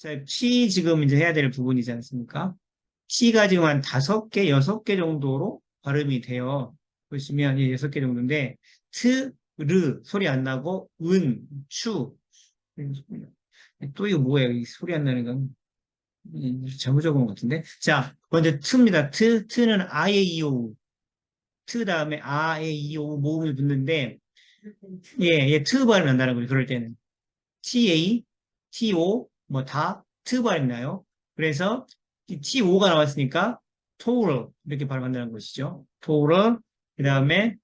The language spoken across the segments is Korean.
자, P 지금 이제 해야 될 부분이지 않습니까? P가 지금 한 5개, 6개 정도로 발음이 돼요. 보시면, 예, 6개 정도인데, 트, 르, 소리 안 나고, 은, 추. 또 이거 뭐예요? 이 소리 안 나는 건. 잘못 적은 것 같은데. 자, 먼저 트입니다. 트는 아에이오. 트 다음에 아에이오 모음을 붙는데, 예, 트 발음이 난다는 거죠. 그럴 때는. TA, TO, 뭐 다, 트 발음이 나요. 그래서 TO가 나왔으니까 total 이렇게 발음한다는 것이죠. total, 그 다음에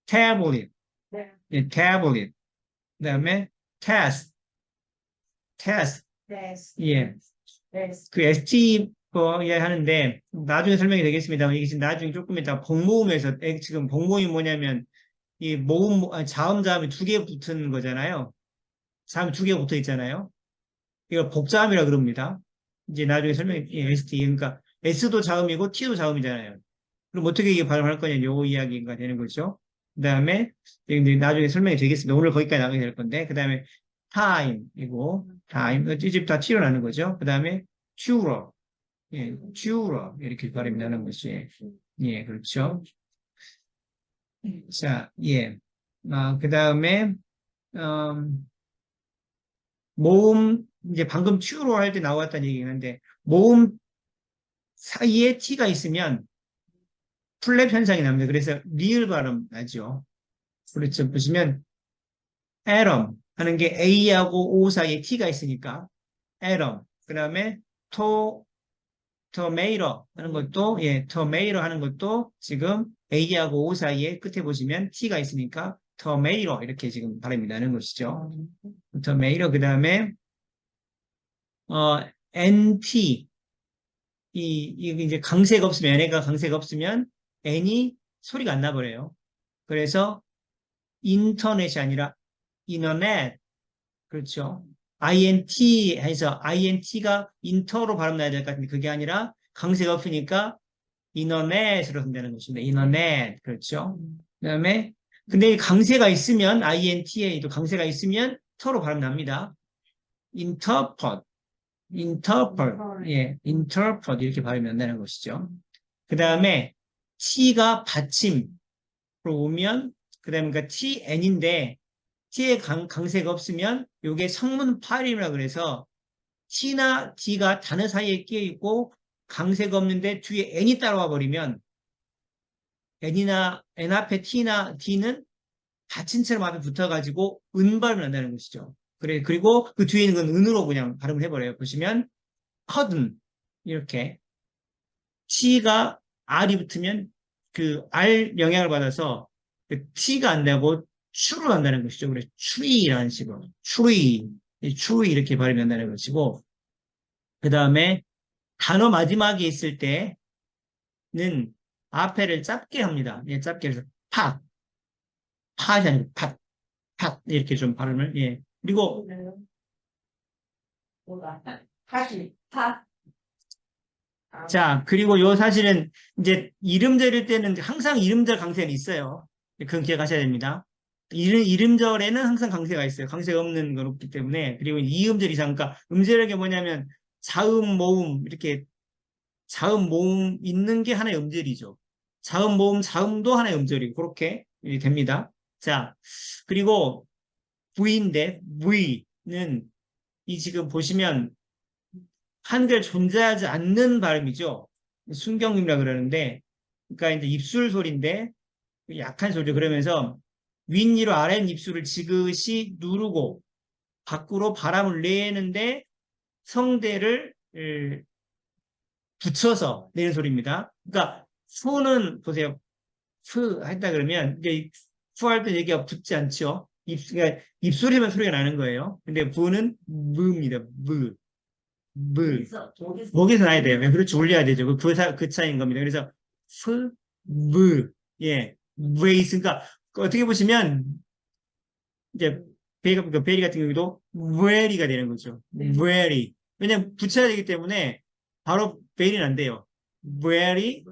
tablet, 네. 예, tablet, 그 다음에 test, test, 네. 예, 네. 그 ST 거 이야기하는데 나중에 설명이 되겠습니다만 이게 지금 나중에 조금 이따 복모음에서 지금 복모음이 뭐냐면 이 모음 아니, 자음이 2개 붙은 거잖아요. 자음이 2개 붙어 있잖아요. 이걸 복자음이라 그럽니다. 이제 나중에 설명이 ST 그러니까 S도 자음이고 T도 자음이잖아요. 그럼 어떻게 이게 발음할 거냐 요 이야기가 되는 거죠. 그다음에 이제 나중에 설명이 되겠습니다. 오늘 거기까지 나가게 될 건데 그다음에 time이고 time 이 집 다 T로 나는 거죠. 그다음에 tutor 예, tutor 이렇게 발음이 나는 것이 예 그렇죠. 자 예. 그다음에 모음 이제 방금 tutor 할 때 나왔다는 얘기긴 한데 모음 사이에 T가 있으면 플랩 현상이 납니다. 그래서 리을 발음 나죠. 그렇죠. 보시면 atom 하는 게 A하고 O 사이에 T가 있으니까 atom. 그 다음에 tomato 하는 것도 예, tomato 하는 것도 지금 A하고 O 사이에 끝에 보시면 T가 있으니까 tomato 이렇게 지금 발음이 나는 것이죠. tomato 그 다음에 NT 이 이제 강세가 없으면 NA가 강세가 없으면 N이 소리가 안 나버려요. 그래서 인터넷이 아니라 인터넷 그렇죠. INT 해서 INT가 인터로 발음 나야 될 것 같은데 그게 아니라 강세가 없으니까 인터넷으로 쓴다는 것입니다. 인터넷 그렇죠. 그다음에 근데 강세가 있으면 INT에도 강세가 있으면 터로 발음 납니다. interpret, 예, interpret 이렇게 발음이 난다는 것이죠. 그 다음에 T가 받침으로 오면 그 다음에 그러니까 TN인데 T의 강세가 없으면 이게 성문 파임이라 그래서 T나 D가 단어 사이에 끼어 있고 강세가 없는데 뒤에 N이 따라와 버리면 N 앞에 T나 D는 받침처럼 앞에 붙어가지고 은발음을 한다는 것이죠. 그리고 그 뒤에 있는 건 은으로 그냥 발음을 해버려요. 보시면 커든 이렇게 T가 R이 붙으면 그 R 영향을 받아서 그 T가 안 되고 추로 한다는 것이죠. 그래서 추리라는 식으로 추리 이렇게 발음이 한다는 것이고 그 다음에 단어 마지막에 있을 때는 앞에를 짧게 합니다. 예, 짧게 해서 팟이 아니고 팟 이렇게 좀 발음을 예 그리고 뭐가 다시 파. 자, 그리고 요 사실은 이제 이름절일 때는 항상 이름절 강세는 있어요. 그건 기억하셔야 됩니다. 이름절에는 항상 강세가 있어요. 강세가 없는 건 없기 때문에. 그리고 이음절 이상, 그러니까 음절이라는 게 뭐냐면 자음, 모음, 이렇게 자음, 모음 있는 게 하나의 음절이죠. 자음, 모음, 자음도 하나의 음절이고, 그렇게 됩니다. 자, 그리고 V인데, V는 이 지금 보시면 한글 존재하지 않는 발음이죠. 순경음이라 그러는데, 그러니까 이제 입술 소리인데 약한 소리죠. 그러면서 윗니로 아랫입술을 지그시 누르고 밖으로 바람을 내는데 성대를 붙여서 내는 소리입니다. 그러니까 푸는 보세요. 푸 했다 그러면 이제 푸할 때 얘기가 붙지 않죠. 그러니까 입술이면 소리가 나는 거예요. 근데 부는 무입니다. 무. 무. 목에서 나야 돼요. 그렇지, 올려야 되죠. 그 차이인 겁니다. 그래서, 무, 예, raise. 그러니까, 어떻게 보시면, 이제, 베리 같은 경우도 very가 되는 거죠. very. 왜냐면 붙여야 되기 때문에, 바로 베리는 안 돼요. very,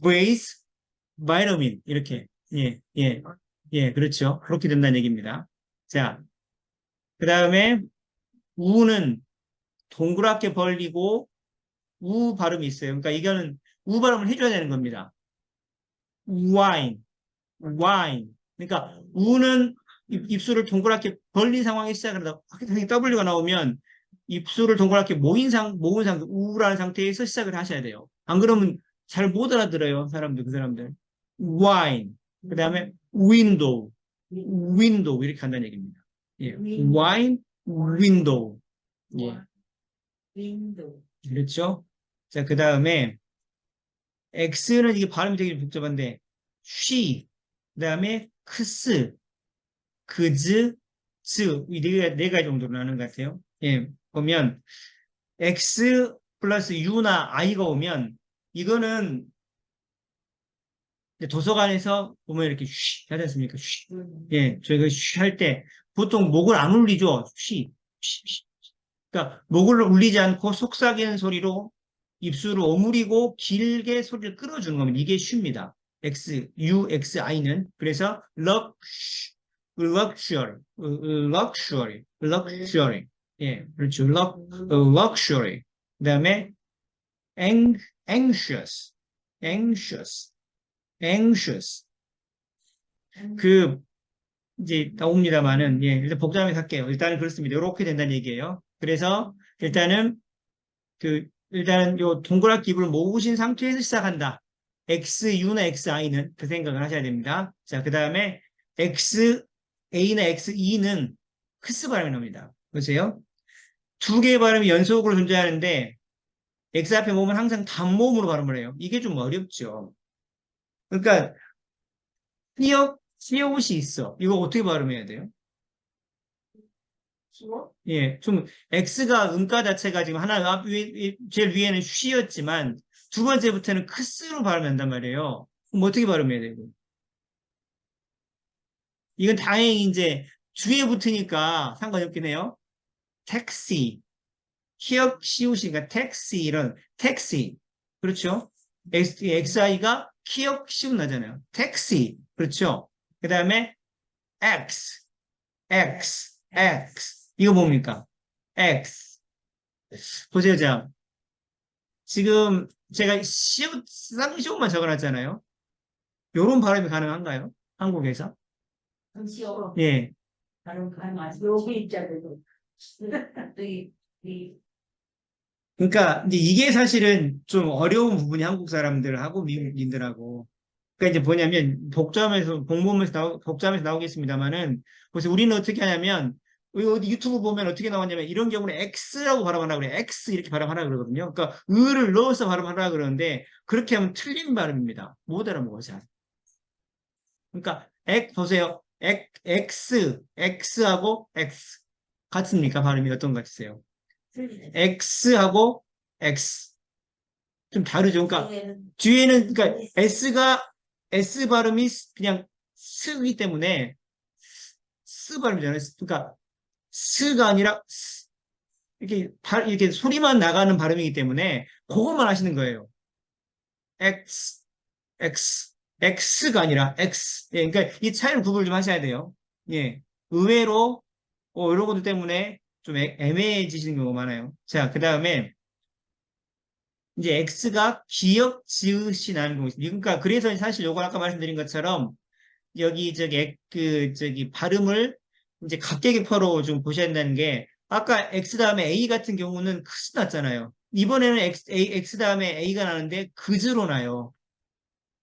raise, vitamin. 이렇게. 예, 예, 예, 그렇죠. 그렇게 된다는 얘기입니다. 자, 그 다음에, 우는 동그랗게 벌리고 우 발음이 있어요. 그러니까 이거는 우 발음을 해줘야 되는 겁니다. wine, wine. 그러니까 우는 입술을 동그랗게 벌린 상황에 시작을 한다. W가 나오면 입술을 동그랗게 모은 상태, 우라는 상태에서 시작을 하셔야 돼요. 안 그러면 잘 못 알아들어요. 그 사람들. wine. 그 다음에 window, window. 이렇게 한다는 얘기입니다. 예. wine, window. 예. 윈도우. 그렇죠? 자, 그 다음에 X는 이게 발음이 되게 복잡한데 she, 그 다음에 크스, 그즈, 즈, 이 네 가지 정도로 나누는 것 같아요. 예, 보면 X 플러스 U나 I가 오면 이거는 이제 도서관에서 보면 이렇게 쉬 하지 않습니까? 쉬. 예, 저희가 쉬 할 때 보통 목을 안 울리죠? 쉬, 쉬, 쉬. 그러니까 목을 울리지 않고 속삭이는 소리로 입술을 오므리고 길게 소리를 끌어주는 겁니다. 이게 쉬입니다. X, U, X, I는. 그래서 luxury, luxury, luxury. 예, 그렇죠. luxury. 그 다음에 anxious, anxious, anxious. 그 이제 나옵니다만은 예, 일단 복잡하게 할게요. 일단은 그렇습니다. 이렇게 된다는 얘기예요. 그래서 일단은 일단은 요 동그랗게 입을 모으신 상태에서 시작한다. XU나 XI는 그 생각을 하셔야 됩니다. 자, 그 다음에 XA나 XE는 크스 발음이 나옵니다. 보세요. 두 개의 발음이 연속으로 존재하는데 X 앞에 모으면 항상 단모음으로 발음을 해요. 이게 좀 어렵죠. 그러니까 시옷이 있어. 이거 어떻게 발음해야 돼요? 시옷? 예, 좀 X가 음가 자체가 지금 하나 제일 위에는 쉬였지만 두 번째부터는 크스로 발음한단 말이에요. 그럼 어떻게 발음해야 되고? 이건 다행히 이제 주에 붙으니까 상관이 없긴 해요. 택시, 키역 시옷이니까 택시 이런 택시 그렇죠? XI가 키역 시옷 나잖아요. 택시 그렇죠? 그 다음에 X, X, X 이거 뭡니까? X 보세요. 자, 지금 제가 쌍시옷만 적어놨잖아요. 요런 발음이 가능한가요? 한국에서? 시옷. 예. 다른 가능하지. 여기 있잖아요. 이 그러니까 이제 이게 사실은 좀 어려운 부분이 한국 사람들하고 미국인들하고. 그러니까 이제 뭐냐면 복잡해서 나오겠습니다만은 그래서 우리는 어떻게 하냐면 어디 유튜브 보면 어떻게 나왔냐면 이런 경우는 X라고 발음하라 그래요. X 이렇게 발음하라 그러거든요. 그러니까 을을 넣어서 발음하라 그러는데 그렇게 하면 틀린 발음입니다. 못 알아먹어요. 잘. 그러니까 보세요. X하고 X 같습니까? 발음이 어떤 것 같으세요? 틀리네. X하고 X 좀 다르죠. 그러니까 뒤에는 그러니까 S 발음이 그냥 스기 때문에 스 발음이잖아요. 그러니까 스가 아니라 이렇게 소리만 나가는 발음이기 때문에 그것만 하시는 거예요. X, X, X가 아니라 X. 예, 그러니까 이 차이를 구분 좀 하셔야 돼요. 예, 의외로 이런 것들 때문에 좀 애매해지시는 경우가 많아요. 자, 그 다음에 이제 X가 기역, 지읒이 나는 경우 있습니다. 그러니까 그래서 사실 요거 아까 말씀드린 것처럼 여기 발음을 이제 각계격파로 좀 보셔야 된다는 게 아까 X 다음에 A 같은 경우는 크스 났잖아요. 이번에는 X 다음에 A가 나는데 그즈로 나요.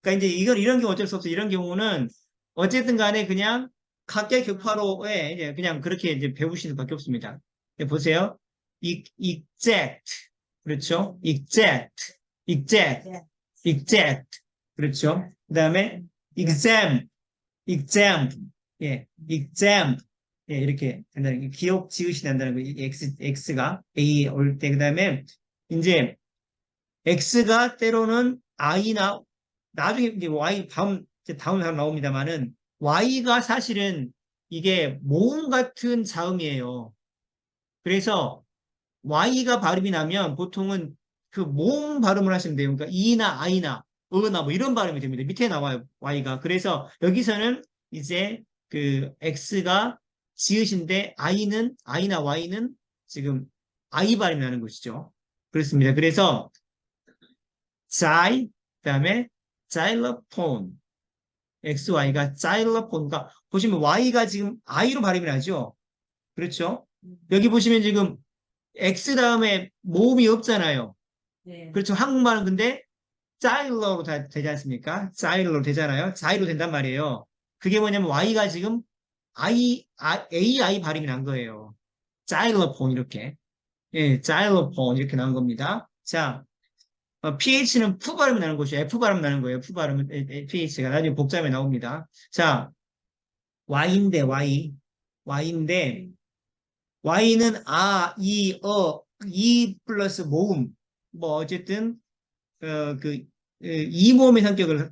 그러니까 이제 이런 경우 어쩔 수 없어요. 이런 경우는 어쨌든 간에 그냥 각계격파로에 이제 그냥 그렇게 이제 배우시는 밖에 없습니다. 보세요. exact. 그렇죠? exact. 그렇죠? 그 다음에 exam. 예, exam. 예, 이렇게 된다는 게 기억 지읒이 난다는 거. X가 A 올 때, 그 다음에 이제 X가 때로는 I나 나중에 이제 Y 다음 나옵니다만은 Y가 사실은 이게 모음 같은 자음이에요. 그래서 Y가 발음이 나면 보통은 그 모음 발음을 하시면 돼요. 그러니까 E나 I나 어나 뭐 이런 발음이 됩니다. 밑에 나와요. Y가. 그래서 여기서는 이제 그 X가 지읒인데 I나 Y는 지금 I 발음이 나는 것이죠. 그렇습니다. 그래서 그다음에 xylophone, XY가 xylophone가 보시면 Y가 지금 I로 발음이 나죠. 그렇죠? 여기 보시면 지금 X 다음에 모음이 없잖아요. 네. 그렇죠. 한국말은 근데 자일러로 되지 않습니까? 자일러로 되잖아요. 자이로 된단 말이에요. 그게 뭐냐면 Y가 지금 AI 발음이 난 거예요. 자일러폰 이렇게. 예, 자일러폰 이렇게 나온 겁니다. 자, PH는 F 발음이 나는 것이죠. F 발음 나는 거예요. F 발음은 PH가 나중에 복잡에 나옵니다. 자, Y인데 Y인데 Y는 이 플러스 모음 뭐 어쨌든 이 모음의 성격을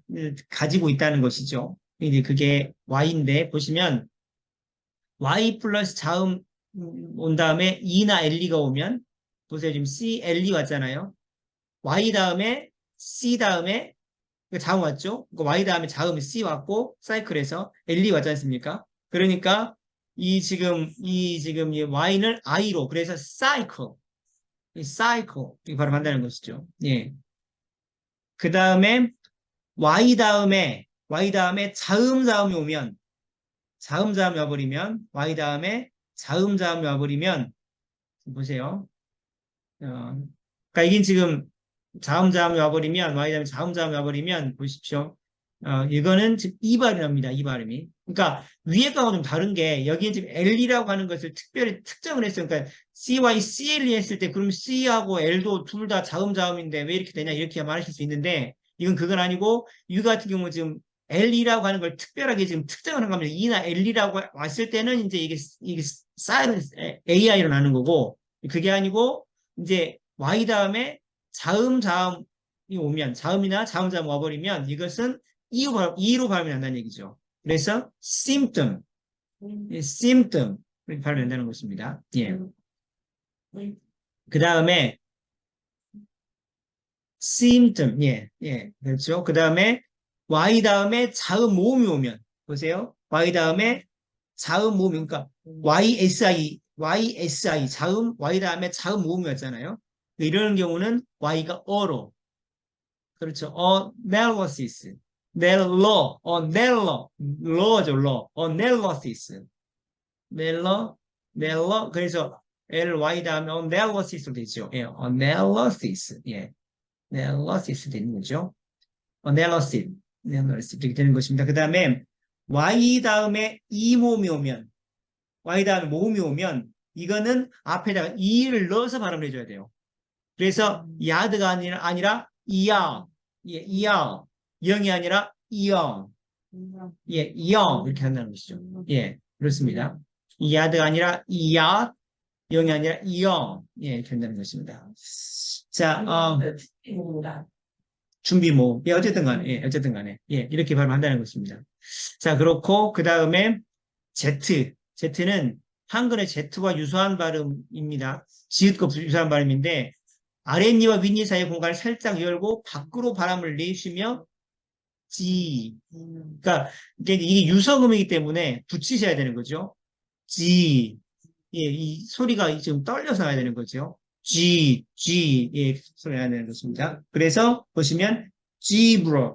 가지고 있다는 것이죠. 이제 그게 Y인데 보시면 Y 플러스 자음 온 다음에 E나 L가 오면 보세요. 지금 C, L이 왔잖아요. Y 다음에 C 다음에 자음 왔죠? Y 다음에 자음이 C 왔고 사이클에서 L이 왔지 않습니까? 그러니까 이 Y는 I로 그래서 이 사이클 이렇게 발음한다는 것이죠. 예. 그 다음에 Y 다음에 자음이 오면 자음이 와버리면 Y 다음에 자음이 와버리면 보세요. 그러니까 이게 지금 자음이 와버리면 Y 다음에 자음이 와버리면 보십시오. 이거는 지금 이 발음이 납니다. 이 발음이. 그러니까 위에 거하고 좀 다른 게 여기는 지금 L이라고 하는 것을 특별히 특정을 했어요. 그러니까 CY, CL이 했을 때 그럼 C하고 L도 둘 다 자음인데 왜 이렇게 되냐 이렇게 말하실 수 있는데 이건 그건 아니고 U 같은 경우 지금 L이라고 하는 걸 특별하게 지금 특정을 한 겁니다. E나 L이라고 왔을 때는 이제 이게 사이렌스 AI로 나는 거고 그게 아니고 이제 Y 다음에 자음이 오면 자음이나 자음 와버리면 이것은 E로 발음이 난다는 얘기죠. 그래서 symptom, symptom 이렇게 발음이 난다는 것입니다. 예. 그 다음에 symptom, 예, 그렇죠. 그 다음에 Y 다음에 자음 모음이 오면 보세요. Y 다음에 자음 모음, 그러니까 YSI 자음 Y 다음에 자음 모음이 왔잖아요. 이런 경우는 Y가 어로 그렇죠. analysis, law죠, law, analysis, 그래서 ly 다음에 analysis로 되죠. 예, analysis, 예, analysis 되는 거죠. analysis 이렇게 되는 것입니다. 그 다음에 y 다음에 y 다음에 모음이 오면 이거는 앞에다가 e를 넣어서 발음을 해줘야 돼요. 그래서 야드가 아니라 이야, 예, 이야, 영이 아니라 이영, 예, 이영 이렇게 한다는 것이죠. 예, 그렇습니다. 이야드가 아니라 이야, 영이 아니라 이영, 예, 이렇게 한다는 것입니다. 자, 준비 모음, 예, 어쨌든 간에, 예, 이렇게 발음한다는 것입니다. 자, 그렇고 그 다음에 Z는 한글의 Z와 유사한 발음입니다. 지읒과 유사한 발음인데 아랫니와 윗니 사이의 공간을 살짝 열고 밖으로 바람을 내쉬며 G. 그러니까 이게 유성음이기 때문에 붙이셔야 되는 거죠. G. 예, 이 소리가 지금 떨려서 나야 되는 거죠. G. 예, 소리 나야 되는 것입니다. 그래서 보시면 zebra.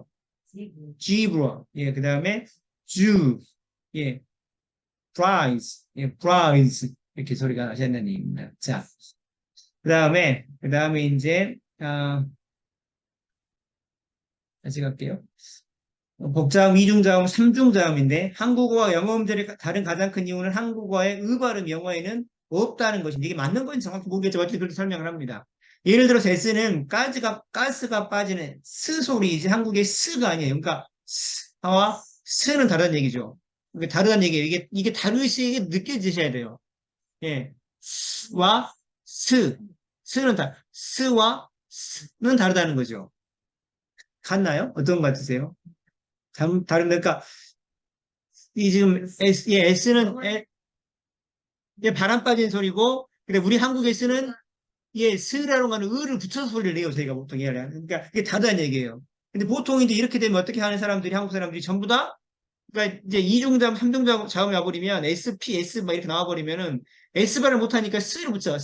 예, 그 다음에 Jew. 예, prize. 이렇게 소리가 나셔야 되는 얘기입니다. 자. 그 다음에 이제, 다시 갈게요. 복자음, 이중자음, 삼중자음인데, 한국어와 영어 음절의 다른 가장 큰 이유는 한국어의 발음, 영어에는 없다는 것인데, 이게 맞는 건지 정확히 모르겠지만, 어쨌든 그렇게 설명을 합니다. 예를 들어서 S는 가스가 빠지는 스 소리이지, 한국의 스가 아니에요. 그러니까, 스와 스는 다르다는 얘기죠. 이게 다르다는 얘기예요. 이게 다르시게 느껴지셔야 돼요. 예. 스와 스와 스는 다르다는 거죠. 같나요? 어떤 것 같으세요? 그러니까, 이 지금 S는 바람 빠진 소리고, 근데 우리 한국의 S는 스라고 하는 을을 붙여서 소리를 내요, 저희가 보통 얘기하는. 그러니까 이게 다르다는 얘기예요. 근데 보통 이제 이렇게 되면 어떻게 하는 사람들이, 한국 사람들이 전부 다, 그러니까 이제 이중자음, 삼중자음이 와버리면 SP, S 막 이렇게 나와버리면은 S 발을 못하니까 스를 붙여.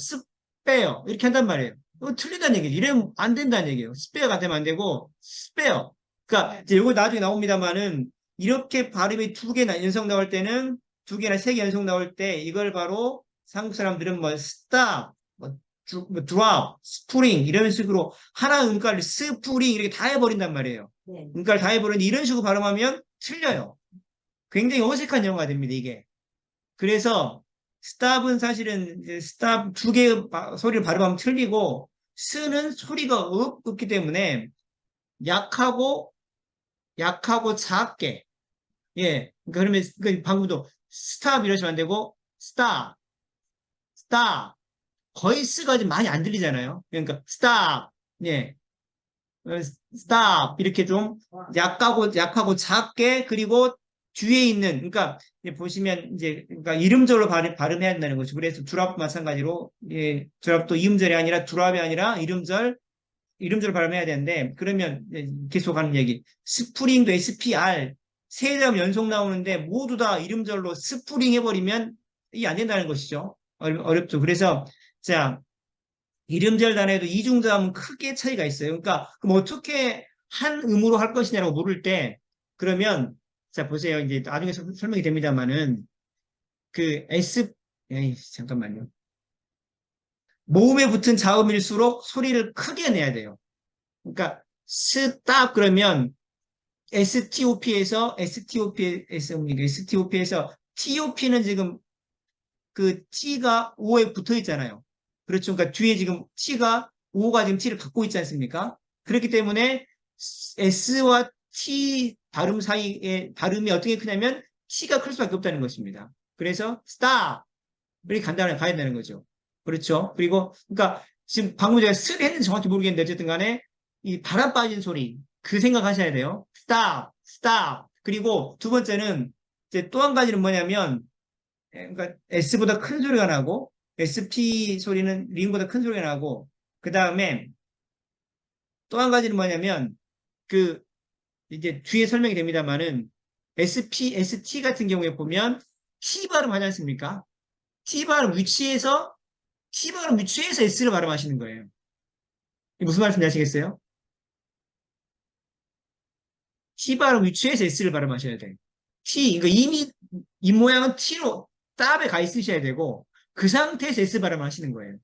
스페어 이렇게 한단 말이에요. 이거 틀린다는 얘기죠. 이러면 안 된다는 얘기예요. 스페어가 되면 안 되고 스페어. 그러니까 이제 이거 나중에 나옵니다만은 이렇게 발음이 두 개나 연속 나올 때는 두 개나 세 개 연속 나올 때 이걸 바로 한국 사람들은 뭐 stop, 뭐, 뭐 drop, spring 이런 식으로 하나 음가를 스프링 이렇게 다 해버린단 말이에요. 네. 음가를 다 해버리는데 이런 식으로 발음하면 틀려요. 굉장히 어색한 영어가 됩니다, 이게. 그래서 stop은 사실은 이제 stop 두 개의 소리를 발음하면 틀리고 스는 소리가 없기 때문에 약하고 작게 예 그러면 방금도 stop 이러시면 안 되고 stop 거의 스가 좀 많이 안 들리잖아요. 그러니까 stop 예 stop 이렇게 좀 약하고 작게 그리고 뒤에 있는 그러니까 이제 보시면 이제 그러니까 이름절로 발음해야 된다는 거죠. 그래서 드랍도 마찬가지로 예 드랍도 이음절이 아니라 드랍이 아니라 이름절로 발음해야 되는데 그러면 계속 하는 얘기 스프링도 SPR 세 점 연속 나오는데 모두 다 이름절로 스프링 해버리면 이게 안 된다는 것이죠. 어렵죠. 그래서 자 이름절 단어에도 이중자음은 크게 차이가 있어요. 그러니까 그럼 어떻게 한 음으로 할 것이냐라고 물을 때 그러면 자 보세요. 이제 나중에 설명이 됩니다만은 그 에이, 잠깐만요. 모음에 붙은 자음일수록 소리를 크게 내야 돼요. 그러니까 스탑 그러면 STOP에서 TOP는 지금 그 T가 O에 붙어 있잖아요. 그렇죠. 그러니까 뒤에 지금 T가 O가 지금 T를 갖고 있지 않습니까? 그렇기 때문에 S와 T 발음 사이의 발음이 어떻게 크냐면 T가 클 수밖에 없다는 것입니다. 그래서 stop 이렇게 간단하게 가야 되는 거죠. 그렇죠. 그리고 그러니까 지금 방금 제가 쓰를 했는지 정확히 모르겠는데 어쨌든 간에 이 바람 빠진 소리 그 생각하셔야 돼요. stop. 그리고 두 번째는 이제 또 한 가지는 뭐냐면 그러니까 S보다 큰 소리가 나고 SP 소리는 링보다 큰 소리가 나고 그 다음에 또 한 가지는 뭐냐면 그 이제 뒤에 설명이 됩니다만은 ST 같은 경우에 보면 T 발음 하지 않습니까? T 발음 위치에서 S를 발음하시는 거예요. 무슨 말씀인지 아시겠어요? T 발음 위치에서 S를 발음하셔야 돼요. 그러니까 이미 입 모양은 T로 답에 가 있으셔야 되고 그 상태에서 S 발음을 하시는 거예요.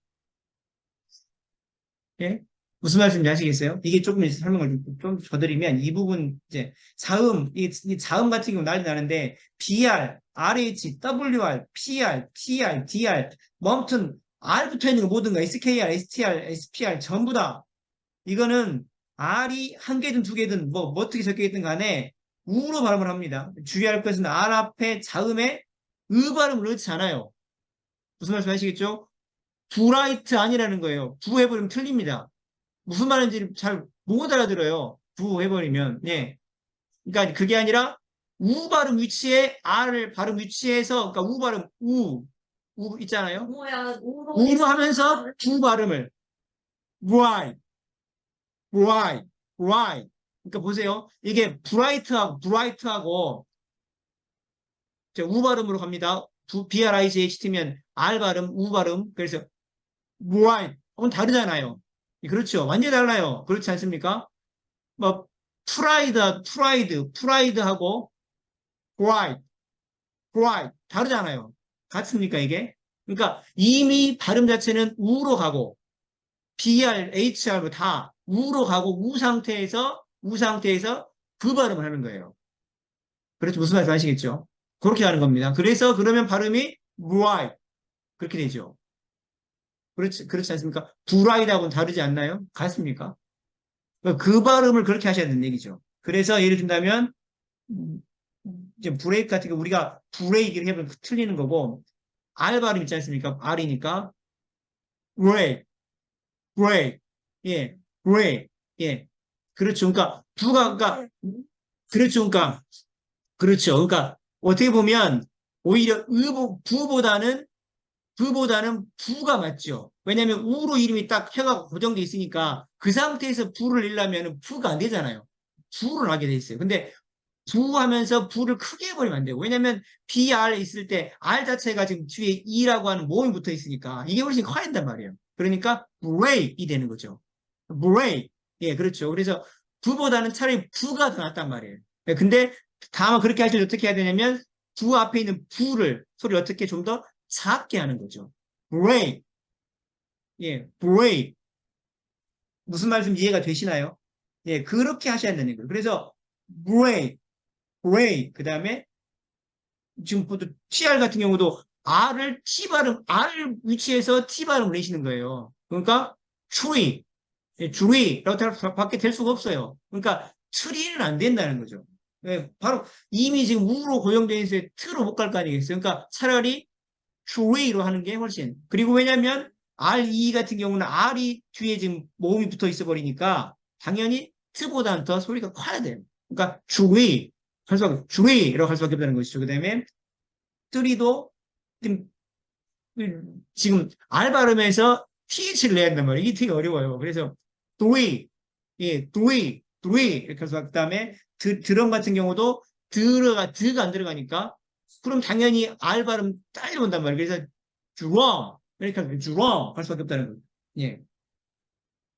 예? 무슨 말씀인지 아시겠어요? 이게 조금 설명을 좀 줘드리면 이 부분 이제 이 자음 같은 경우 난리 나는데 BR, RH, WR, PR, TR, DR 뭐 아무튼 R 붙어 있는 거 모든 거 SKR, STR, SPR 전부 다 이거는 R이 한 개든 두 개든 뭐 어떻게 적혀 있든 간에 우로 발음을 합니다. 주의할 것은 R 앞에 자음에 으 발음을 넣지 않아요. 무슨 말씀 하시겠죠? 브라이트 아니라는 거예요. 부 해버리면 틀립니다. 무슨 말인지 잘 못 알아들어요. 부 해버리면. 예. 그러니까 그게 아니라 우 발음 위치에 R을 발음 위치해서 그러니까 우 발음 우 있잖아요. 뭐야, 우로 하면서 부 발음을 right, right. 그러니까 보세요. 이게 브라이트하고 우 발음으로 갑니다. BRIGHT면 R 발음, 우 발음. 그래서 right. 하고는 다르잖아요. 그렇죠. 완전히 달라요. 그렇지 않습니까? 뭐 프라이드하고 pride 다르잖아요. 같습니까 이게? 그러니까 이미 발음 자체는 우로 가고 BR, HR 다 우로 가고 우 상태에서 그 발음을 하는 거예요. 그렇죠. 무슨 말씀 아시겠죠? 그렇게 하는 겁니다. 그래서 그러면 발음이 right 그렇게 되죠. 그렇지 않습니까? 브라이드하고는 다르지 않나요? 같습니까? 그 발음을 그렇게 하셔야 되는 얘기죠. 그래서 예를 든다면 이제 브레이크 같은 거 우리가 브레이크를 해보면 틀리는 거고 R 발음 있지 않습니까? R이니까 브레이크, 브레이크, 예, 브레이크, 예, 그렇죠. 그러니까 그렇죠. 그러니까 어떻게 보면 오히려 부보다는 부가 맞죠. 왜냐하면 우로 이름이 딱 혀가 고정돼 있으니까 그 상태에서 부를 내려면 부가 안 되잖아요. 부를 하게 돼 있어요. 근데 부하면서 부를 크게 해버리면 안 되고. 왜냐면 BR 있을 때 R 자체가 지금 뒤에 E라고 하는 모음이 붙어 있으니까 이게 훨씬 커야 된단 말이에요. 그러니까 break이 되는 거죠. break. 예, 그렇죠. 그래서 부보다는 차라리 부가 더 낫단 말이에요. 예, 근데 다만 그렇게 하실 때 어떻게 해야 되냐면 부 앞에 있는 부를 소리를 어떻게 좀 더 작게 하는 거죠. break. 예, break. 무슨 말씀 이해가 되시나요? 예, 그렇게 하셔야 되는 거예요. 그래서 break, break. 그 다음에 지금 보통 TR 같은 경우도 R을 T 발음, R 위치에서 T 발음을 내시는 거예요. 그러니까 tree, tree라고 밖에 될 수가 없어요. 그러니까 tree는 안 된다는 거죠. 예, 바로 이미 지금 우로 고정되어 있어서 트로 못 갈 거 아니겠어요. 그러니까 차라리 tree로 하는 게 훨씬. 그리고 왜냐면 RE 같은 경우는 R이 뒤에 지금 모음이 붙어 있어 버리니까 당연히 트보다는 더 소리가 커야 돼요. 그러니까 tree, tree라고 할 수밖에 없다는 것이죠. 그 다음에 tree도 지금 R 발음에서 TH를 내야 된단 말이에요. 이게 되게 어려워요. 그래서 three, 예, three 이렇게 해서 그 다음에 드럼 같은 경우도 드가 안 들어가니까 그럼 당연히 R 발음 딸려온단 말이에요. 그래서 drum 이렇게 하면 drum 할 수밖에 없다는 거예요. 예.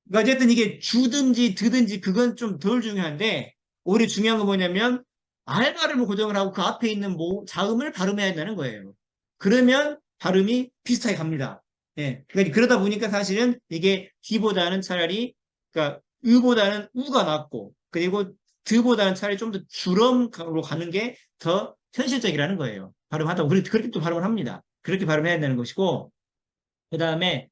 그러니까 어쨌든 이게 주든지 드든지 그건 좀 덜 중요한데 오히려 중요한 건 뭐냐면 R 발음을 고정을 하고 그 앞에 있는 자음을 발음해야 된다는 거예요. 그러면 발음이 비슷하게 갑니다. 예. 그러니까 그러다 보니까 사실은 이게 D보다는 차라리 그러니까 으보다는 우가 낫고 그리고 드보다는 차라리 좀 더 주럼으로 가는 게 더 현실적이라는 거예요. 발음하다 보면 그렇게 또 발음을 합니다. 그렇게 발음해야 되는 것이고 그 다음에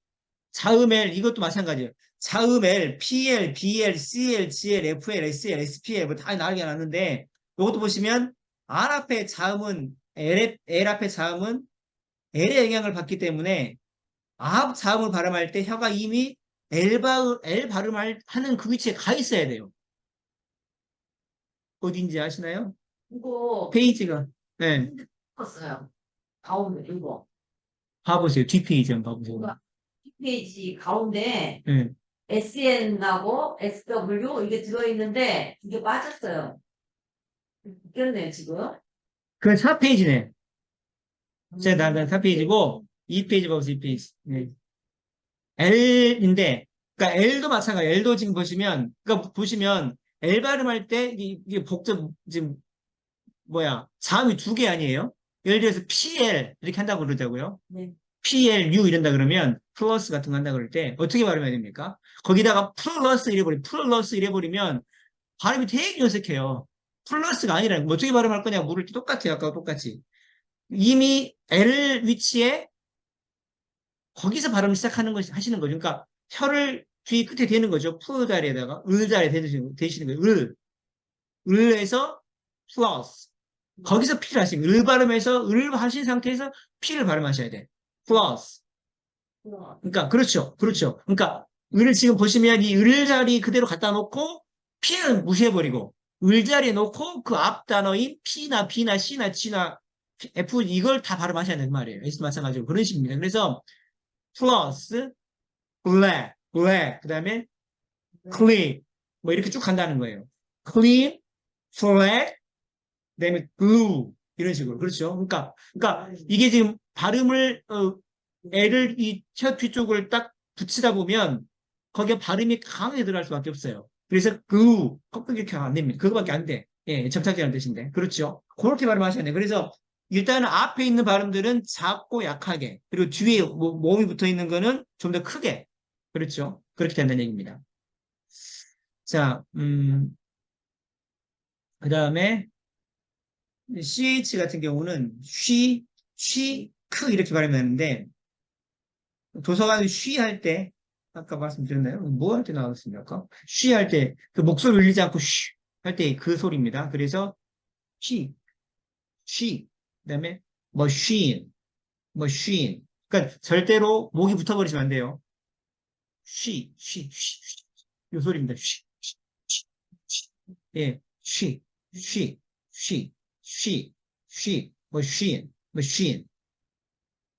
자음 L 이것도 마찬가지예요. 자음 L, PL, BL, CL, GL, FL, SL, SPL 뭐 다 나오게 놨는데 이것도 보시면 R 앞에 자음은 L 앞에 자음은 L의 영향을 받기 때문에 앞 자음을 발음할 때 혀가 이미 L 발음을 하는 그 위치에 가 있어야 돼요. 어딘지 아시나요? 이거 페이지가. 네. 었어요. 가운데 이거. 봐보세요. 뒷페이지 한번 봐보세요. 이거 페이지 가운데 네. SN하고 SW 이게 들어있는데 이게 빠졌어요. 웃겼네요 지금. 그건 4페이지네. 제가 난 음. 4페이지고 2페이지 봐보세요. 2페이지. 네. L인데, 그러니까 L도 마찬가지예요. L도 지금 보시면, 그러니까 보시면 L 발음할 때 이게 지금 자음이 두 개 아니에요? 예를 들어서 PL 이렇게 한다고 그러자고요. 네. PLU 이런다 그러면 플러스 같은 거 한다 그럴 때 어떻게 발음해야 됩니까? 거기다가 플러스 이래버리면 발음이 되게 어색해요. 플러스가 아니라 뭐 어떻게 발음할 거냐 물을 때 똑같아요. 아까 똑같이. 이미 L 위치에 거기서 발음 시작하는 거 하시는 거죠. 그러니까 혀를 귀 끝에 대는 거죠. 푸 자리에다가 을 자리에 대시는 거예요. 을에서 플러스. 거기서 P를 하시는 거예요. 을 발음해서 을 하신 상태에서 P를 발음하셔야 돼. 플러스. 그러니까 그렇죠. 그렇죠. 그러니까 을을 지금 보시면 이 을 자리 그대로 갖다 놓고 P는 무시해버리고 을 자리에 놓고 그 앞 단어인 P나 B나 C나 G나 F 이걸 다 발음하셔야 되는 말이에요. S도 마찬가지로 그런 식입니다. 그래서 플러스 black 그 다음에 clean 뭐 이렇게 쭉 간다는 거예요. clean, flat, 그다음에 glue 이런 식으로 그렇죠. 그러니까 이게 지금 발음을 애를 이 혀 뒤쪽을 딱 붙이다 보면 거기에 발음이 강하게 들어갈 수밖에 없어요. 그래서 glue 꺾기 이렇게 안 됩니다. 그거밖에 안 돼. 예, 접착제라는 뜻인데 그렇죠. 그렇게 발음하셔야 돼요. 그래서 일단은 앞에 있는 발음들은 작고 약하게 그리고 뒤에 모음이 붙어 있는 거는 좀 더 크게 그렇죠. 그렇게 된다는 얘기입니다. 자, 그 다음에 CH 같은 경우는 크 이렇게 발음하는데 도서관에 쉬 할 때 아까 말씀드렸나요? 뭐 할 때 나왔습니까? 쉬 할 때 그 목소리 울리지 않고 쉬 할 때 그 소리입니다. 그래서 쉬, 그다음에 machine. 그러니까 절대로 목이 붙어버리시면 안 돼요. 이 소리입니다. 예, machine.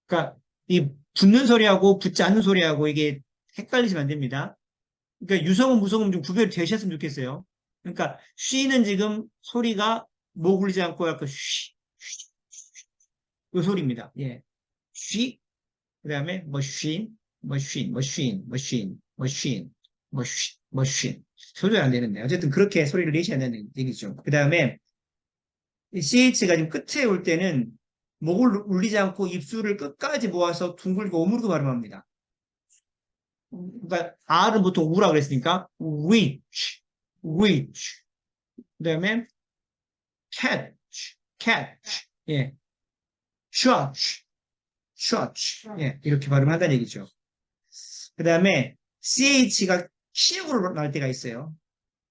그러니까 이 붙는 소리하고 붙지 않는 소리하고 이게 헷갈리시면 안 됩니다. 그러니까 유성음, 무성음 좀 구별이 되셨으면 좋겠어요. 그러니까 쉬는 지금 소리가 목 울리지 않고 약간 요 소리입니다. 예. 쉬, 그 다음에 머신. 소리가 안 되는데. 어쨌든 그렇게 소리를 내셔야 되는 얘기죠. 그 다음에 CH가 지금 끝에 올 때는 목을 울리지 않고 입술을 끝까지 모아서 둥글고 오므리고 발음합니다. 그러니까 R은 보통 우라 그랬으니까 reach. 그 다음에 catch. 예. short. 예. 이렇게 발음한다는 얘기죠. 그 다음에 CH가 키읔으로 나올 때가 있어요.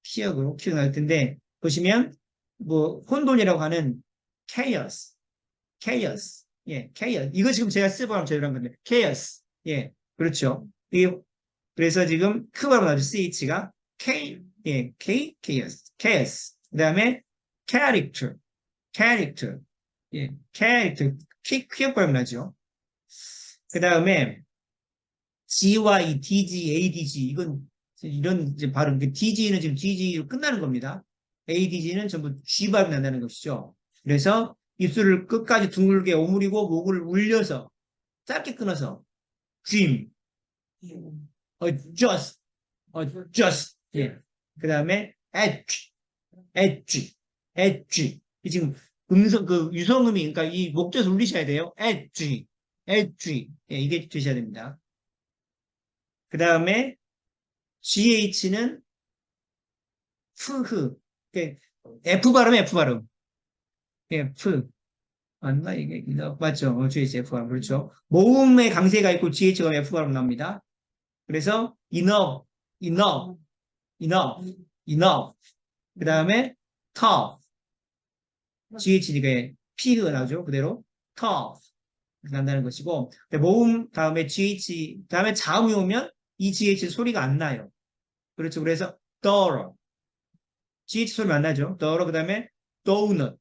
키읔 나올 텐데 보시면 뭐 혼돈이라고 하는 chaos. 예, chaos. 이거 지금 제가 쓰보면 제대로 한 건데 chaos. 예, 그렇죠. 이게 그래서 지금 크 발음 나죠. CH가 chaos. 그 다음에 character. 예, character. 키읔 발음 나죠. 그 다음에 GY, DG, ADG 이건 이런 이제 발음. DG는 지금 DG로 끝나는 겁니다. ADG는 전부 G 발음이 난다는 것이죠. 그래서 입술을 끝까지 둥글게 오므리고 목을 울려서 짧게 끊어서 dream, adjust. 예. 그 다음에 edge. 이 지금 음성 그 유성음이 그러니까 이 목젖을 울리셔야 돼요. edge. 예, 이게 되셔야 됩니다. 그 다음에 GH는 프흐. F 발음, F 발음. F. 맞나? 이게, 맞죠? GH F 발음. 그렇죠. 모음의 강세가 있고 GH가 F 발음 납니다. 그래서 enough. 그 다음에 tough. GH가 P가 나오죠. 그대로 tough. 난다는 것이고, 모음 다음에 GH, 다음에 자음이 오면 이 GH 소리가 안 나요. 그렇죠. 그래서 thorough. GH 소리 만나죠. 더러 그 다음에 donut.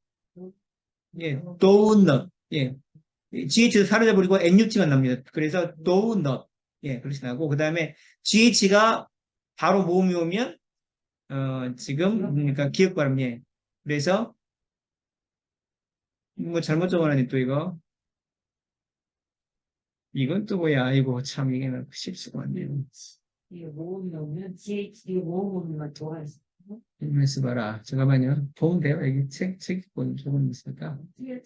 예, donut. 예. GH도 사라져버리고 NUT만 납니다. 그래서 donut. 예, 그렇게 나고 그 다음에 GH가 바로 모음이 오면 지금 그러니까 기억 발음 예. 그래서 뭐 잘못 적어놨네 또 이거. 이건 또 뭐야? 아이고 참 이게 실수가 안 되네. 이게 모음이 오면 GH 모음만 좋아해서. 이면서 봐라. 잠깐만요. 보면 돼요. 여기 책 보면 조금 있으니까. 네,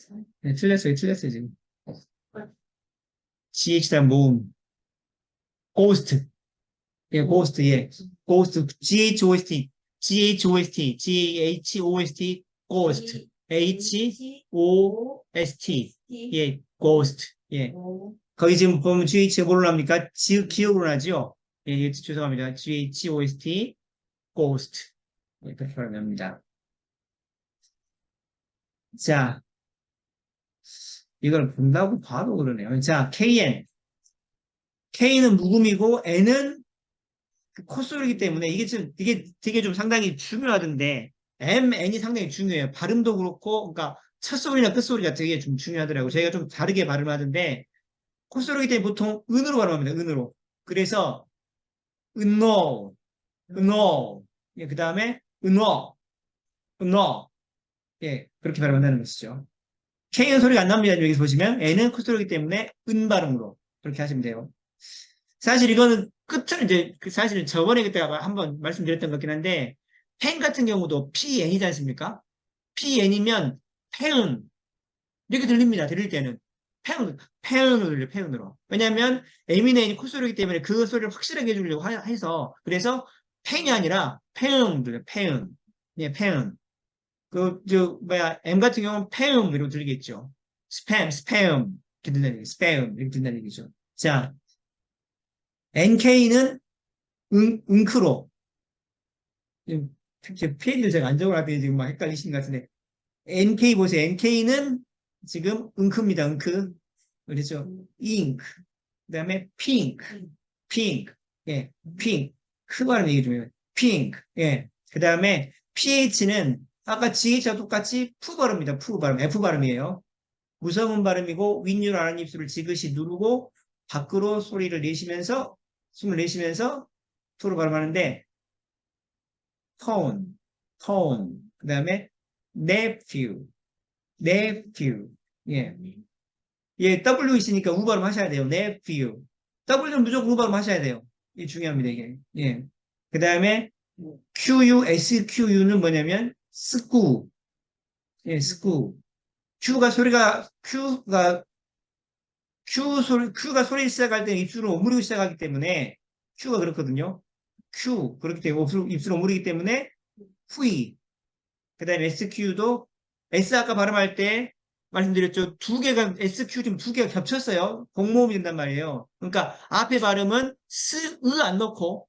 틀렸어요, 지금. GH 다음 모음. ghost. 예, ghost, 예. ghost. GHOST. ghost. HOST. 예, ghost. 예. 거기 지금 보면 GH가 뭘로 납니까? 기억으로 나죠? 예, 죄송합니다. GHOST, ghost. 예, 그렇게 발음합니다. 자, 이걸 본다고 봐도 그러네요. 자, KN. K는 묵음이고 N은 콧소리이기 때문에 이게 되게 좀 상당히 중요하던데 N이 상당히 중요해요. 발음도 그렇고, 그러니까 첫 소리나 끝 소리가 되게 좀 중요하더라고요. 저희가 좀 다르게 발음하던데 콧소리이기 때문에 보통 은으로 발음합니다. 은으로. 그래서 은노, 은노. 예, 그 다음에 은노. 예, 그렇게 발음한다는 것이죠. K는 소리가 안 납니다. 여기서 보시면 N은 콧소리이기 때문에 은 발음으로 그렇게 하시면 돼요. 사실 이거는 끝을 이제 사실은 저번에 그때 한번 말씀드렸던 것 같긴 한데 펜 같은 경우도 PN이지 않습니까? PN이면 펜은 이렇게 들립니다. 들릴 때는 펜으로 들려요. 펜으로. 왜냐하면 에미네이는 콧소리이기 때문에 그 소리를 확실하게 해주려고 해서 그래서 펜이 아니라 펜 들려요. 펜. 예, 펜. M 같은 경우는 폐음 이렇게 들리겠죠. 스팸 이렇게 들리는 얘기, 스팸 이렇게 들리는 얘기죠. 자, NK는 응크로. 지금 PN을 제가 안 적어놨더니 지금 막 헷갈리신 것 같은데 NK 보세요. NK는 지금 응크입니다. 응크. 그렇죠. 잉크. 그 다음에 핑크. 예, 핑크. 크 발음 얘기 좀 해요. 핑크. 예. 그 다음에 PH는 아까 GH와 똑같이 푸 발음입니다. 푸 발음. F 발음이에요. 무성음 발음이고 윗입 아랫입술을 지그시 누르고 밖으로 소리를 내쉬면서 숨을 내쉬면서 투로 발음하는데 톤. 그 다음에 nephew, nephew. 예. 예, W 있으니까 우 발음 하셔야 돼요. nephew. W는 무조건 우 발음 하셔야 돼요. 이게 중요합니다, 이게. 예. 그 다음에 SQU는 뭐냐면 school. 예, school. Q가 소리 시작할 때 입술을 오므리고 시작하기 때문에 Q가 그렇거든요. 그렇기 때문에 입술을 오므리기 때문에 후이. 그 다음에 SQ도 S 아까 발음할 때 말씀드렸죠. SQ 지금 두 개가 겹쳤어요. 공모음이 된단 말이에요. 그러니까 앞에 발음은 으 안 넣고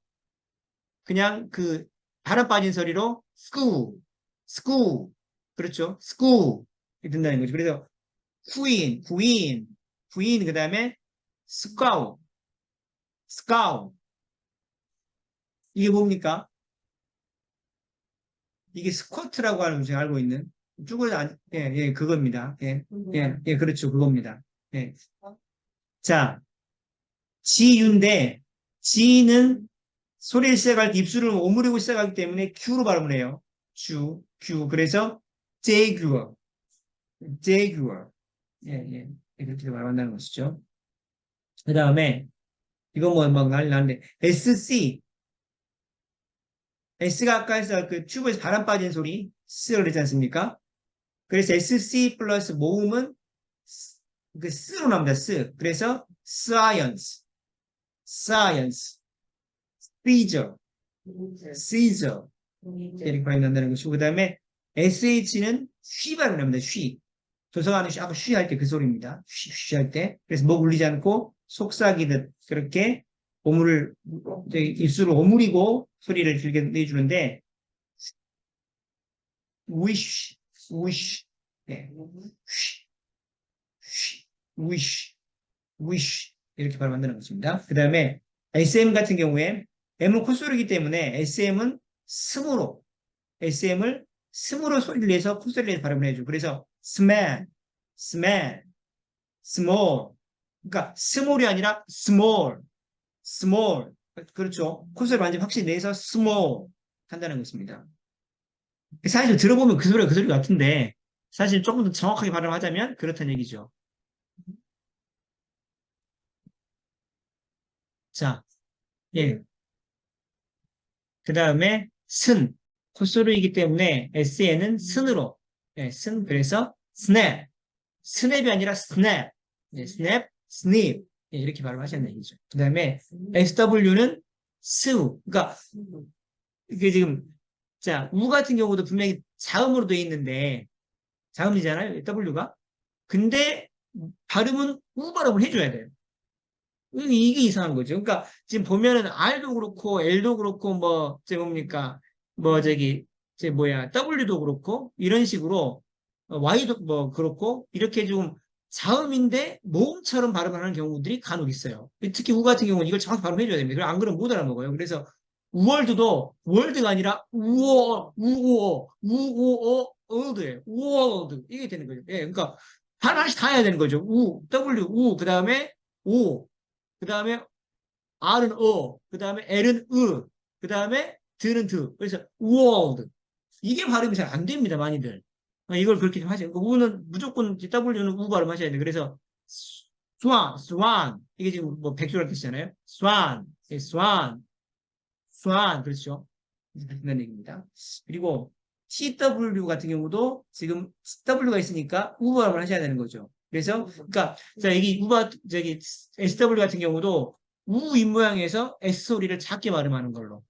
그냥 그 바람 빠진 소리로 school. 그렇죠. school. 이렇게 된다는 거죠. 그래서 부인, 그 다음에 scout. 이게 뭡니까? 이게 스쿼트라고 하는 거 제가 알고 있는. 예, 그겁니다. 예, 그렇죠. 그겁니다. 예. 자, 지유인데, 지는 소리를 시작할 때 입술을 오므리고 시작하기 때문에 Q로 발음을 해요. Q. 그래서 jaguar. 예. 이렇게 발음한다는 것이죠. 그 다음에, 이건 막 난리 났는데, S가 아까 해서 그 튜브에서 바람 빠진 소리, 쓰가 그랬지 않습니까? 그래서 SC 플러스 모음은 그 쓰로 나옵니다. 그래서 science, Caesar 이렇게 발음한다는 것이고 그 다음에 SH는 쉬 발음을 합니다. 쉬. 도서관에 아까 쉬할 때 그 소리입니다. 쉬할 때. 그래서 목 울리지 않고 속삭이듯 그렇게 입술을 오므리고 소리를 길게 내주는데 wish, 네. wish 이렇게 발음한다는 것입니다. 그 다음에 SM 같은 경우에 M은 콧소리이기 때문에 SM을 스무로 소리를 내서 콧소리를 내서 발음을 해줘. 그래서 smell. 그러니까 small이 아니라 small. 그렇죠. 콧소리 완전 확실히 내서 small 한다는 것입니다. 사실 들어보면 그 소리가 그 소리 같은데 사실 조금 더 정확하게 발음하자면 그렇다는 얘기죠. 자, 예. 그 다음에 콧소리이기 때문에 SN은 스으로 예, 그래서 스냅이 아니라 스냅, 예, 스냅, 예, 이렇게 발음하셨는 얘기죠. 그 다음에 SW는 그러니까 이게 지금 자, 우 같은 경우도 분명히 자음으로 되어 있는데 자음이잖아요, W가. 근데 발음은 우 발음을 해줘야 돼요. 이게 이상한 거죠. 그러니까 지금 보면은 R도 그렇고 L도 그렇고 뭡니까? W도 그렇고 이런 식으로 Y도 그렇고 이렇게 좀 자음인데 모음처럼 발음을 하는 경우들이 간혹 있어요. 특히 우 같은 경우는 이걸 정확히 발음해줘야 됩니다. 안 그러면 못 알아먹어요. 그래서 우월드도 월드가 아니라 어드예요. 우어드 이게 되는 거죠. 예, 그러니까 하나씩 다 해야 되는 거죠. 그 다음에 오, 그 다음에 R은 그 다음에 L은 그 다음에 드는 그래서 world. 이게 발음이 잘 안 됩니다, 많이들. 이걸 그렇게 좀 하세요. 우는 무조건 W는 우 발음 하셔야 돼요. 그래서 swan. 이게 지금 백조라는 뜻이잖아요. swan. 그렇죠. 그런 얘기입니다. 그리고 TW 같은 경우도 지금 W가 있으니까 우 발음을 하셔야 되는 거죠. 그래서, 그러니까, 자, SW 같은 경우도 우 입모양에서 S 소리를 작게 발음하는 걸로.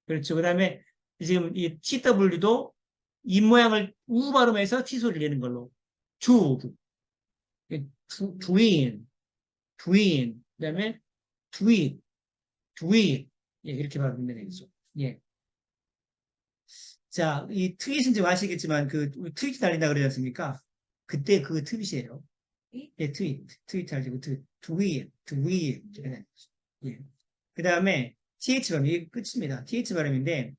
그렇죠. 그 다음에 지금 이 TW도 입모양을 우 발음해서 T 소리를 내는 걸로. tube, twin, 그 다음에 tweet. 예, 이렇게 발음되는 거죠. 예. 자, 이 트윗은 지금 아시겠지만 우리 트윗 달린다 그러지 않습니까? 그때 그 트윗이에요. 예, 트윗 알죠? 트윗. 예. 그 다음에 TH 발음, 이게 끝입니다. TH 발음인데,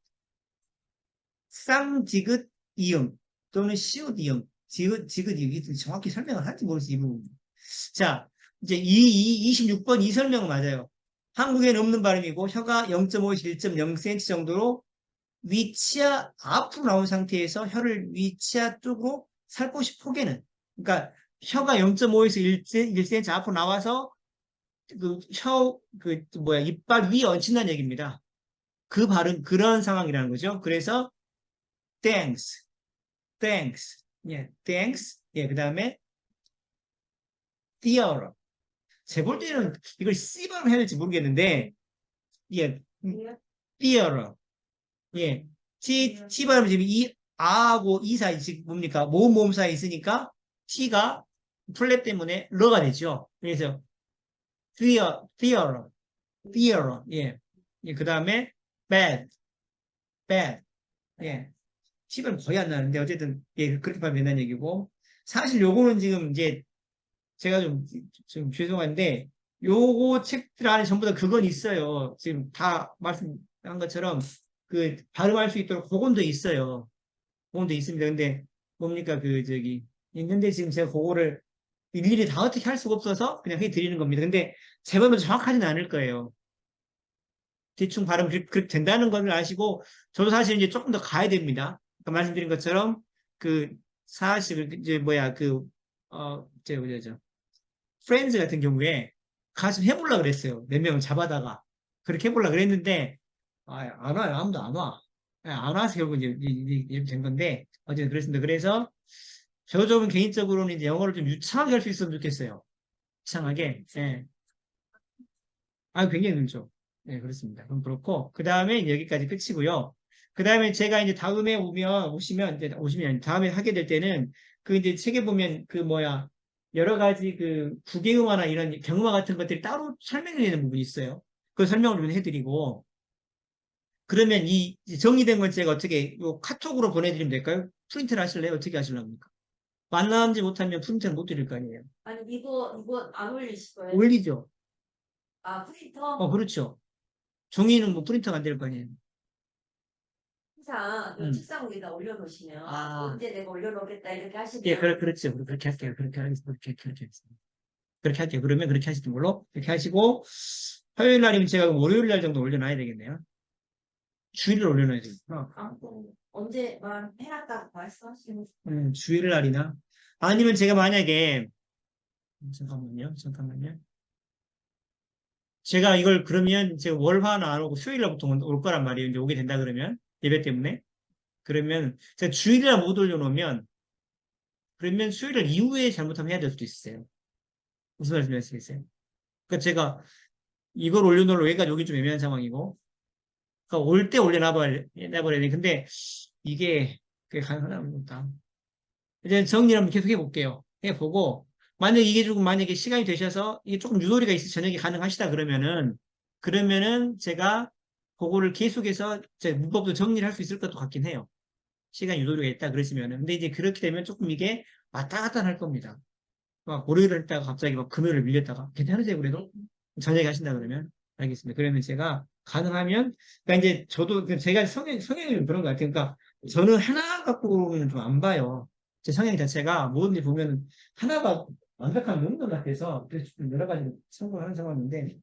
쌍디귿 이응 또는 시옷 이응, 디귿 이응, 정확히 설명을 하는지 모르겠어요, 이 부분. 자, 이제 26번 이 설명은 맞아요. 한국에는 없는 발음이고, 혀가 0.5에서 1.0cm 정도로 위치아 앞으로 나온 상태에서 혀를 위치아 쪽으로 살포시 포개는. 그러니까 혀가 0.5에서 1cm 앞으로 나와서 이빨 위에 얹힌다는 얘기입니다. 그 발음, 그런 상황이라는 거죠. 그래서, thanks, thanks, 예, thanks, 예, 그 다음에, theorem. 제 볼 때는 이걸 C 발음 해야 될지 모르겠는데, 예, theorem. 예, T 발음 지금 아하고 이 사이, 지금 뭡니까? 모음 사이 있으니까, T가 플랫 때문에 러가 되죠. 그래서, theorem, theorem, 예. 예, 그 다음에, bad, bad. 예. 팁은 거의 안 나는데 어쨌든 예, 그렇게 하면 된다는 얘기고 사실 요거는 지금 이제 제가 좀 죄송한데 요거 책들 안에 전부 다 그건 있어요. 지금 다 말씀한 것처럼 그 발음할 수 있도록 그건도 있어요. 그건도 있습니다. 근데 뭡니까 있는데 지금 제가 그거를 일일이 다 어떻게 할 수가 없어서 그냥 해 드리는 겁니다. 근데 제 발음은 정확하지는 않을 거예요. 대충 발음 그렇게 된다는 걸 아시고 저도 사실 이제 조금 더 가야 됩니다. 아까 말씀드린 것처럼 그 사실 이제 이제 뭐죠? 프렌즈 같은 경우에 가서 해보려고 그랬어요. 몇 명을 잡아다가 그렇게 해보려고 그랬는데 안 와요. 아무도 안 와. 안 와서 결국 이제 이렇게 된 건데 어쨌든 그랬습니다. 그래서 저 좀 개인적으로는 이제 영어를 좀 유창하게 할 수 있으면 좋겠어요. 유창하게. 예. 굉장히 늘죠. 네, 그렇습니다. 그럼 그렇고, 그 다음에 여기까지 끝이고요. 그 다음에 제가 이제 다음에 오시면, 다음에 하게 될 때는, 그 이제 책에 보면, 여러 가지 구개음화나 이런 경음화 같은 것들이 따로 설명이 되는 부분이 있어요. 그 설명을 좀 해드리고, 그러면 이 정리된 건 제가 어떻게, 요 카톡으로 보내드리면 될까요? 프린트를 하실래요? 어떻게 하실랍니까? 만나지 못하면 프린트를 못 드릴 거 아니에요? 아니, 이거 안 올리실 거예요? 올리죠. 아, 프린터? 그렇죠. 종이는 뭐 프린터가 안 될 거 아니에요? 항상 그 음. 책상 위에다 올려놓으시면 언제 내가 올려놓겠다 이렇게 하시면 예, 그렇죠. 그렇게 할게요. 그렇게 하겠습니다. 그렇게 할게요. 그러면 그렇게 하시던 걸로. 이렇게 하시고, 화요일 날이면 제가 그럼 월요일 날 정도 올려놔야 되겠네요. 주일을 올려놔야 되겠구나. 그럼 언제 해놨다고 말씀하시면 주일 날이나. 아니면 제가 만약에, 잠깐만요. 제가 이걸 그러면 제가 월화는 안 오고 수요일 날 보통 올 거란 말이에요. 이제 오게 된다 그러면. 예배 때문에. 그러면 제가 주일날 못 올려놓으면, 그러면 수요일 이후에 잘못하면 해야 될 수도 있어요. 무슨 말씀이시겠어요? 그러니까 제가 이걸 올려놓을 여기가 여기 좀 애매한 상황이고, 그러니까 올 때 내버려야 돼. 근데 이게 그게 가능하나 보다. 이제 정리를 한번 계속 해볼게요. 해보고, 만약에 시간이 되셔서 이게 조금 유도리가 있어 저녁에 가능하시다 그러면은 제가 그거를 계속해서 제 문법도 정리를 할 수 있을 것도 같긴 해요. 시간 유도리가 있다 그러시면은. 근데 이제 그렇게 되면 조금 이게 왔다 갔다 할 겁니다. 막 월요일을 했다가 갑자기 막 금요일을 밀렸다가 괜찮으세요 그래도? 저녁에 하신다 그러면 알겠습니다. 그러면 제가 가능하면 그러니까 이제 저도 제가 성향이 좀 그런 것 같아요. 그러니까 저는 하나 갖고는 좀 안 봐요. 제 성향 자체가 뭐든지 보면 하나가 완벽한 용도 같아서 그래서 좀 여러 가지 참고하는 상황인데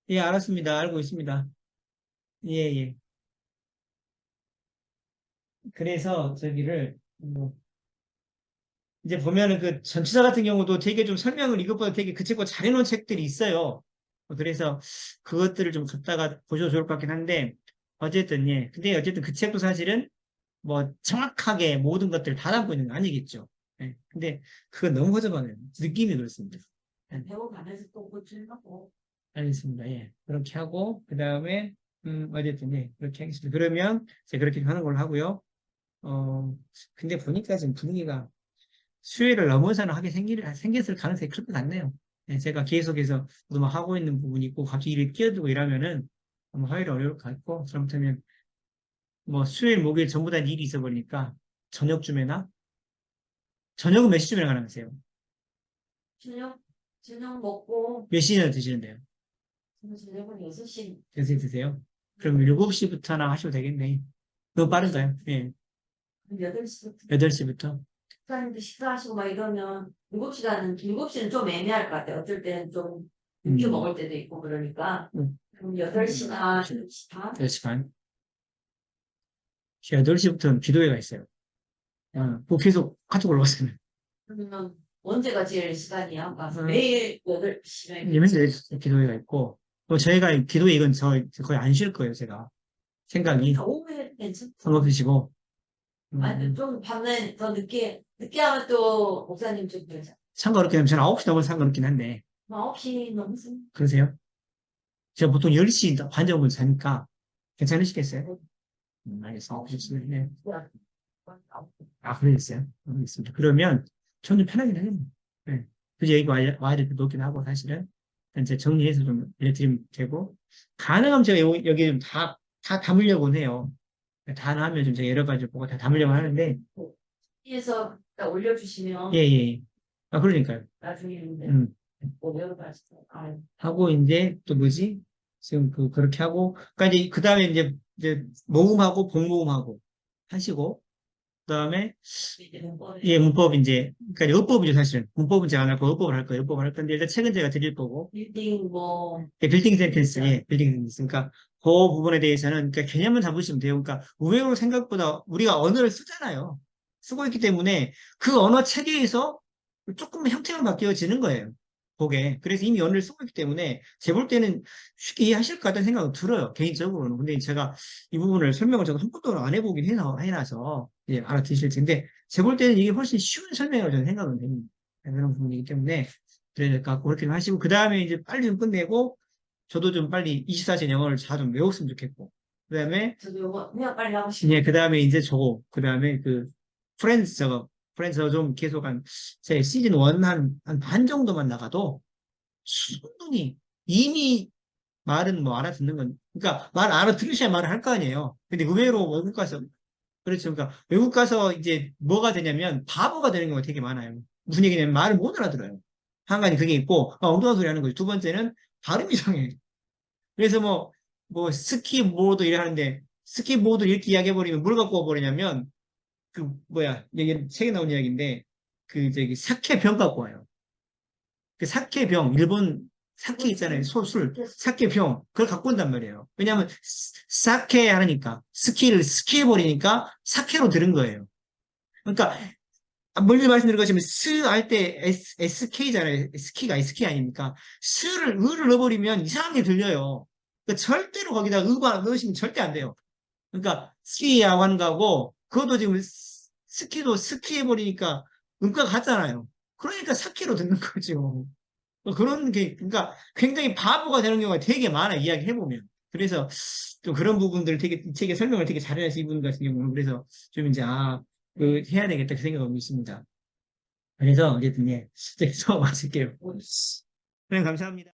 예, 알았습니다. 알고 있습니다. 예, 예. 그래서 이제 보면은 그 전치사 같은 경우도 되게 좀 설명을 이것보다 되게 그 책보다 잘 해놓은 책들이 있어요. 그래서 그것들을 좀 갖다가 보셔도 좋을 것 같긴 한데, 어쨌든, 예. 근데 어쨌든 그 책도 사실은 뭐 정확하게 모든 것들을 다 담고 있는 건 아니겠죠. 예. 근데 그건 너무 허접하네요. 느낌이 그렇습니다. 예. 배워가면서 또 고치려고. 알겠습니다. 예. 그렇게 하고, 그 다음에, 어쨌든, 예. 그렇게 하겠습니다. 그러면 제가 그렇게 하는 걸로 하고요. 어, 근데 보니까 지금 분위기가 수요일을 넘어서는 하게 생겼을 가능성이 클 것 같네요. 네, 제가 계속해서 막 하고 있는 부분이 있고 갑자기 일이 끼어들고 이러면은 아마 화요일 어려울 것 같고 잘못하면 뭐 수요일 목요일 전부 다 일이 있어버리니까 저녁쯤에나 저녁은 몇 시쯤에 가능하세요? 저녁 먹고, 몇 시나 드시는데요? 저녁은 6시. 6시 드세요? 그럼 7시부터나 하셔도 되겠네. 너무 빠른가요? 예. 8시부터. 8시부터? 식사님도 식사하시고 막 이러면 7시는 좀 애매할 것 같아요. 어쩔 때는 좀 늦게 먹을 때도 있고 그러니까 그럼 8시나 8시 반? 8시 반. 8시부터는 기도회가 있어요. 그거 계속 카톡 올라왔어요. 그러면 언제가 제일 시간이야? 음. 매일 8시간. 예멘에 기도회가 있고, 또 저희가 기도회 이건 거의 안 쉴 거예요, 제가. 생각이. 오후에 괜찮다. 상관없으시고. 아니, 좀 밤에 더 늦게 하면 또 목사님 좀 그러자. 상관없긴 하면 저는 9시 넘어서 상관없긴 한데, 9시 넘으세요? 그러세요? 제가 보통 10시 반 정도 자니까 괜찮으시겠어요? 알겠습니다. 9시. 네. 그러겠어요? 알겠습니다. 그러면 저는 좀 편하긴 해요. 네. 굳이 여기 와야 될 때도 없긴 하고, 사실은. 이제 정리해서 좀 알려드리면 되고, 가능하면 제가 여기 좀 다 담으려고는 해요. 다 하면 좀 제가 여러 가지 보고 다 담으려고 하는데, 위에서 딱 올려주시면 예, 예. 예. 그러니까요. 나중에 있는데 음. 뭐 여러 가지 하고, 이제 또 뭐지? 지금 그렇게 하고, 그러니까 이제 그 다음에 이제 모음하고 복모음하고 하시고, 그 다음에 예, 문법 이제, 그러니까 어법이죠, 사실은. 문법은 제가 안 할 거고, 어법을 할 거예요. 어법을 할 건데, 일단 책은 제가 드릴 거고, 빌딩 예, 빌딩 센텐스, 예, 빌딩 센텐스. 그러니까, 그 부분에 대해서는, 그러니까 개념만 잡으시면 돼요. 그러니까, 의외로 생각보다 우리가 언어를 쓰잖아요. 쓰고 있기 때문에, 그 언어 체계에서 조금 형태만 바뀌어지는 거예요. 그게. 그래서 이미 언어를 쓰고 있기 때문에, 제 볼 때는 쉽게 이해하실 것 같다는 생각은 들어요. 개인적으로는. 근데 제가 이 부분을 설명을 저도 한 번도 안 해보긴 해놔서, 예, 알아두실 텐데, 제 볼 때는 이게 훨씬 쉬운 설명이라고 저는 생각은 됩니다. 그런 부분이기 때문에, 그러니까 그렇게 좀 하시고, 그 다음에 이제 빨리 좀 끝내고, 저도 좀 빨리 24시간 영어를 다 좀 외웠으면 좋겠고, 그 다음에, 저도 요거 그냥 빨리 하고 싶어요. 예, 그 다음에 이제 그 다음에 프렌즈 좀 계속 제 시즌 1 한 반 정도만 나가도, 충분히 이미 말은 뭐 알아듣는 건, 그러니까 말 알아들으셔야 말을 할 거 아니에요. 근데 의외로 외국 가서, 그렇죠. 그러니까 외국 가서 이제 뭐가 되냐면 바보가 되는 경우가 되게 많아요. 무슨 얘기냐면 말을 못 알아들어요. 한 가지 그게 있고, 엉뚱한 소리 하는 거죠. 두 번째는 발음이 이상해. 그래서 스키보드 이래 하는데, 스키보드 이렇게 이야기해버리면 뭘 갖고 와버리냐면, 이게 책에 나온 이야기인데, 사케병 갖고 와요. 그 사케병, 일본 사케 있잖아요. 술. 사케병. 그걸 갖고 온단 말이에요. 왜냐하면, 사케 하니까, 스키해버리니까 사케로 들은 거예요. 그러니까, 멀리 말씀드린 것처럼, 할 때 SK잖아요. 스키가 SK 아닙니까? 을을 넣어버리면 이상하게 들려요. 그러니까 절대로 거기다 의가 넣으시면 절대 안 돼요. 그러니까, 스키하고 하는 거고, 그것도 지금 스키도 스키해버리니까 음가가 같잖아요. 그러니까 사케로 듣는 거죠. 그런 게, 그러니까 굉장히 바보가 되는 경우가 되게 많아, 이야기해보면. 그래서 좀 그런 부분들을 이 책에 설명을 되게 잘해서 이분 같은 경우는 그래서 좀 이제, 해야 되겠다 그 생각하고 있습니다. 그래서 어쨌든, 예, 수업 마칠게요. 네, 감사합니다.